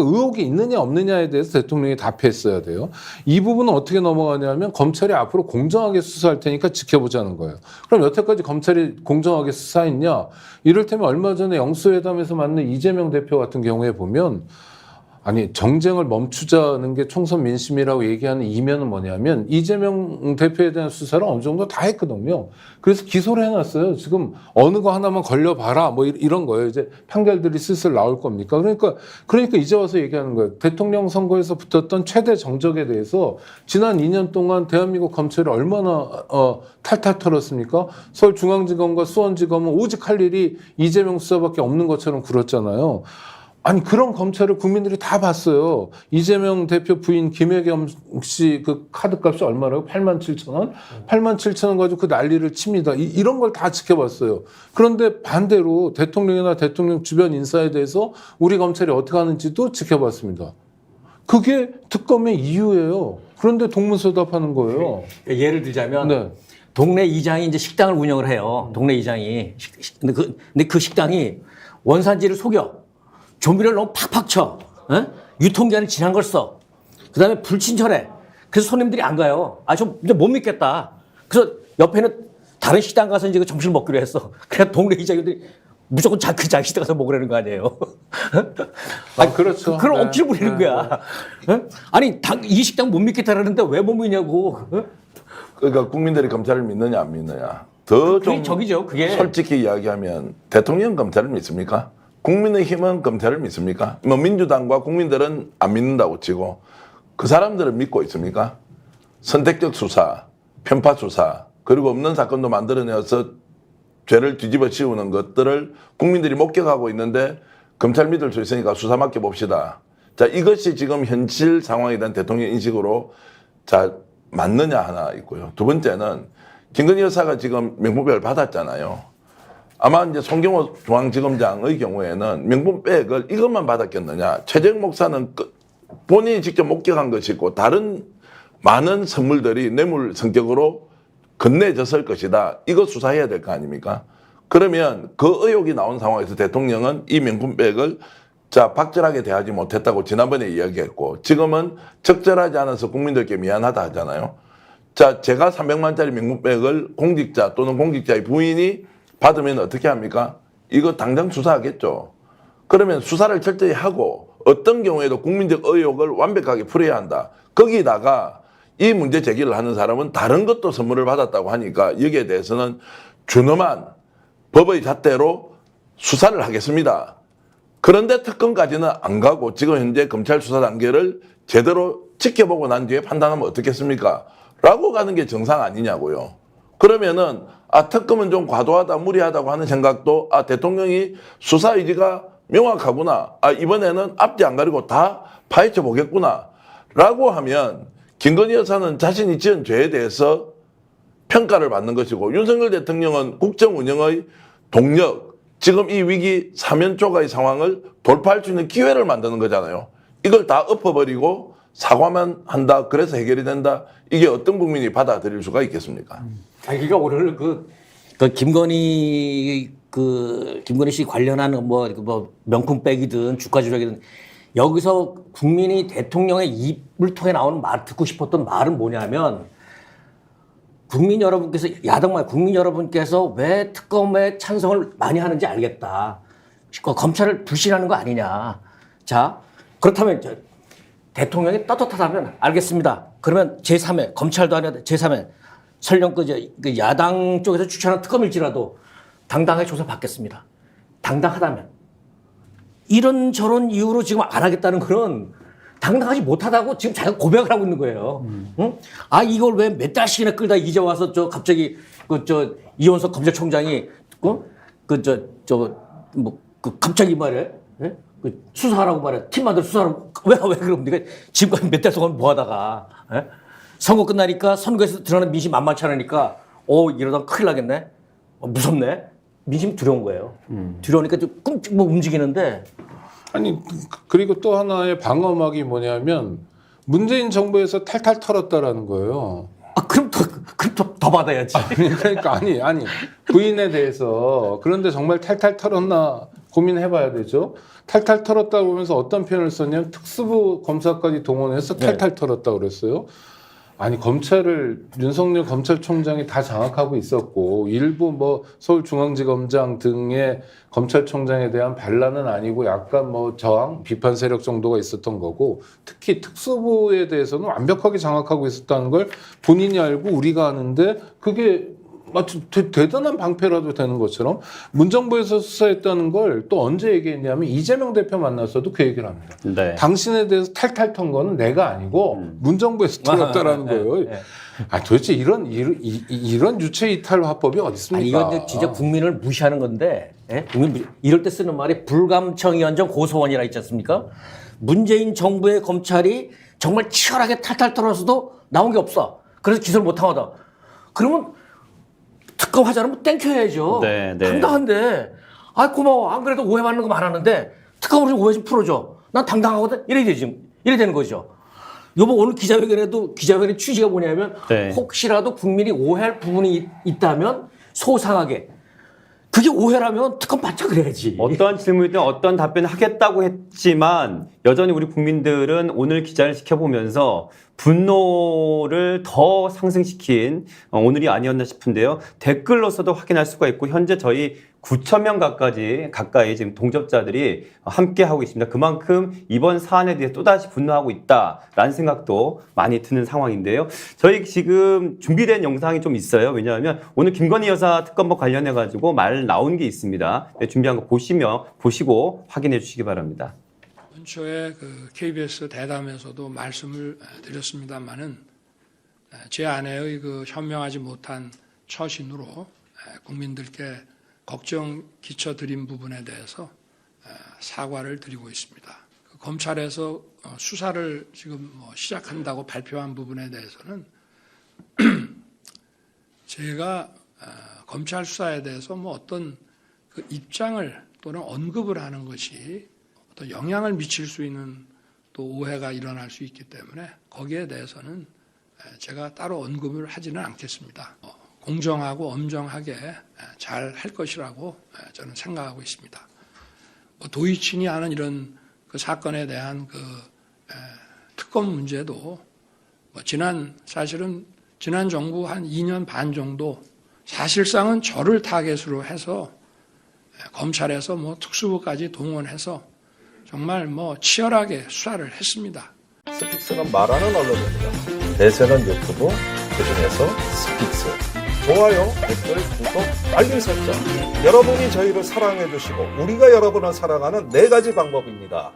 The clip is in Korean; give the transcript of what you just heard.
의혹이 있느냐 없느냐에 대해서 대통령이 답했어야 돼요. 이 부분은 어떻게 넘어가냐면 검찰이 앞으로 공정하게 수사할 테니까 지켜보자는 거예요. 그럼 여태까지 검찰이 공정하게 수사했냐? 이를테면 얼마 전에 영수회담에서 만난 이재명 대표 같은 경우에 보면 아니 정쟁을 멈추자는 게 총선 민심이라고 얘기하는 이면은 뭐냐면 이재명 대표에 대한 수사를 어느 정도 다 했거든요. 그래서 기소를 해놨어요. 지금 어느 거 하나만 걸려봐라 뭐 이런 거예요. 이제 판결들이 슬슬 나올 겁니까? 그러니까 이제 와서 얘기하는 거예요. 대통령 선거에서 붙었던 최대 정적에 대해서 지난 2년 동안 대한민국 검찰이 얼마나 탈탈 털었습니까? 서울중앙지검과 수원지검은 오직 할 일이 이재명 수사밖에 없는 것처럼 굴었잖아요. 아니 그런 검찰을 국민들이 다 봤어요. 이재명 대표 부인 김혜겸 씨 그 카드값이 얼마라고? 87,000원? 87,000원 가지고 그 난리를 칩니다. 이런 걸 다 지켜봤어요. 그런데 반대로 대통령이나 대통령 주변 인사에 대해서 우리 검찰이 어떻게 하는지도 지켜봤습니다. 그게 특검의 이유예요. 그런데 동문서답하는 거예요. 예를 들자면 네. 동네 이장이 이제 식당을 운영을 해요. 동네 이장이. 근데 그 식당이 원산지를 속여. 조미료를 너무 팍팍 쳐. 에? 유통기한이 지난 걸 써. 그 다음에 불친절해. 그래서 손님들이 안 가요. 좀 이제 못 믿겠다. 그래서 옆에는 다른 식당 가서 이제 점심을 먹기로 했어. 그래서 동네 이장님들이 무조건 그 자기 식당 가서 먹으라는 거 아니에요. 그렇죠. 그런 네. 억지를 부리는 거야. 에? 아니, 이 식당 못 믿겠다라는데 왜 못 믿냐고. 그러니까 국민들이 검찰을 믿느냐 안 믿느냐. 더 좀 적이죠, 그게. 솔직히 이야기하면 대통령 검찰을 믿습니까? 국민의힘은 검찰을 믿습니까? 뭐 민주당과 국민들은 안 믿는다고 치고 그 사람들은 믿고 있습니까? 선택적 수사, 편파 수사, 그리고 없는 사건도 만들어내서 죄를 뒤집어 씌우는 것들을 국민들이 목격하고 있는데 검찰 믿을 수 있으니까 수사 맡겨봅시다. 자, 이것이 지금 현실 상황에 대한 대통령 인식으로 자, 맞느냐 하나 있고요. 두 번째는 김건희 여사가 지금 명품백을 받았잖아요. 아마 이제 송경호 중앙지검장의 경우에는 명품백을 이것만 받았겠느냐. 최재형 목사는 본인이 직접 목격한 것이고 다른 많은 선물들이 뇌물 성격으로 건네졌을 것이다. 이거 수사해야 될 거 아닙니까? 그러면 그 의혹이 나온 상황에서 대통령은 이 명품백을 자, 박절하게 대하지 못했다고 지난번에 이야기했고 지금은 적절하지 않아서 국민들께 미안하다 하잖아요. 자, 제가 300만짜리 명품백을 공직자 또는 공직자의 부인이 받으면 어떻게 합니까? 이거 당장 수사하겠죠. 그러면 수사를 철저히 하고 어떤 경우에도 국민적 의혹을 완벽하게 풀어야 한다. 거기다가 이 문제 제기를 하는 사람은 다른 것도 선물을 받았다고 하니까 여기에 대해서는 준엄한 법의 잣대로 수사를 하겠습니다. 그런데 특검까지는 안 가고 지금 현재 검찰 수사 단계를 제대로 지켜보고 난 뒤에 판단하면 어떻겠습니까? 라고 가는 게 정상 아니냐고요. 그러면은 특검은 좀 과도하다 무리하다고 하는 생각도 대통령이 수사 의지가 명확하구나. 이번에는 앞뒤 안 가리고 다 파헤쳐 보겠구나. 라고 하면 김건희 여사는 자신이 지은 죄에 대해서 평가를 받는 것이고 윤석열 대통령은 국정 운영의 동력, 지금 이 위기 사면초가의 상황을 돌파할 수 있는 기회를 만드는 거잖아요. 이걸 다 엎어버리고 사과만 한다. 그래서 해결이 된다. 이게 어떤 국민이 받아들일 수가 있겠습니까? 그러니까 오늘 김건희 씨 관련한 뭐 명품백이든 주가 조작이든 여기서 국민이 대통령의 입을 통해 나오는 말 듣고 싶었던 말은 뭐냐면 국민 여러분께서 왜 특검에 찬성을 많이 하는지 알겠다. 검찰을 불신하는 거 아니냐. 자, 그렇다면 대통령이 떳떳하다면 알겠습니다. 그러면 제3회 검찰도 아니라 제3회 설령 그 야당 쪽에서 추천한 특검일지라도 당당하게 조사받겠습니다. 당당하다면. 이런저런 이유로 지금 안 하겠다는 거는 당당하지 못하다고 지금 자기가 고백을 하고 있는 거예요. 응? 이걸 왜 몇 달씩이나 끌다 이제 와서 갑자기 이원석 검찰총장이 갑자기 말해? 예? 수사하라고 말해. 팀만들 수사하라고. 왜 그럽니까? 지금까지 몇 달 동안 뭐 하다가. 예? 선거 끝나니까 선거에서 드러나는 민심 만만치 않으니까 이러다 큰일 나겠네. 무섭네. 민심 두려운 거예요. 두려우니까 좀 끔찍 움직이는데. 아니 그리고 또 하나의 방어막이 뭐냐면 문재인 정부에서 탈탈 털었다라는 거예요. 그럼 더 받아야지. 그러니까 아니 부인에 대해서 그런데 정말 탈탈 털었나 고민해봐야 되죠. 탈탈 털었다고 보면서 어떤 표현을 썼냐면 특수부 검사까지 동원해서 탈탈 털었다고 그랬어요. 아니 검찰을 윤석열 검찰총장이 다 장악하고 있었고 일부 뭐 서울중앙지검장 등의 검찰총장에 대한 반란은 아니고 약간 뭐 저항 비판 세력 정도가 있었던 거고 특히 특수부에 대해서는 완벽하게 장악하고 있었다는 걸 본인이 알고 우리가 아는데 그게 마치 대단한 방패라도 되는 것처럼 문정부에서 수사했다는 걸 또 언제 얘기했냐면 이재명 대표 만났어도 그 얘기를 합니다. 네. 당신에 대해서 탈탈 턴 거는 내가 아니고 문정부에서 털었다라는 거예요. 아 도대체 이런 유체 이탈 화법이 어디 있습니까? 아니 이건 진짜 국민을 무시하는 건데 이럴 때 쓰는 말이 불감청위원장 고소원이라 있지 않습니까? 문재인 정부의 검찰이 정말 치열하게 탈탈 털어서도 나온 게 없어. 그래서 기소를 못하다. 그러면 특검 하자면 땡겨야죠. 네, 네. 당당한데 아 고마워. 안 그래도 오해받는 거 많았는데 특검으로 오해 좀 풀어줘. 난 당당하거든. 이래 되는 거죠. 여보 오늘 기자회견에도 기자회견의 취지가 뭐냐면 네. 혹시라도 국민이 오해할 부분이 있다면 소상하게 그게 오해라면 특검 받자 그래야지. 어떠한 질문이든 어떤 답변을 하겠다고 했지만 여전히 우리 국민들은 오늘 기자를 지켜보면서 분노를 더 상승시킨 오늘이 아니었나 싶은데요. 댓글로서도 확인할 수가 있고 현재 저희 9,000명 가까이 지금 동접자들이 함께하고 있습니다. 그만큼 이번 사안에 대해 또다시 분노하고 있다라는 생각도 많이 드는 상황인데요. 저희 지금 준비된 영상이 좀 있어요. 왜냐하면 오늘 김건희 여사 특검법 관련해가지고 말 나온 게 있습니다. 네, 준비한 거 보시고 확인해 주시기 바랍니다. 연초에 그 KBS 대담에서도 말씀을 드렸습니다만은 제 아내의 그 현명하지 못한 처신으로 국민들께 걱정 끼쳐드린 부분에 대해서 사과를 드리고 있습니다. 검찰에서 수사를 지금 시작한다고 발표한 부분에 대해서는 제가 검찰 수사에 대해서 어떤 그 입장을 또는 언급을 하는 것이 어떤 영향을 미칠 수 있는 또 오해가 일어날 수 있기 때문에 거기에 대해서는 제가 따로 언급을 하지는 않겠습니다. 공정하고 엄정하게 잘 할 것이라고 저는 생각하고 있습니다. 도이친이 하는 이런 그 사건에 대한 그 특검 문제도 사실은 지난 정부 한 2년 반 정도 사실상은 저를 타겟으로 해서 검찰에서 특수부까지 동원해서 정말 치열하게 수사를 했습니다. 스픽스는 말하는 언론입니다. 대세는 유튜브, 그중에서 스픽스. 좋아요, 댓글, 구독, 알림 설정. 여러분이 저희를 사랑해 주시고 우리가 여러분을 사랑하는 4가지 방법입니다.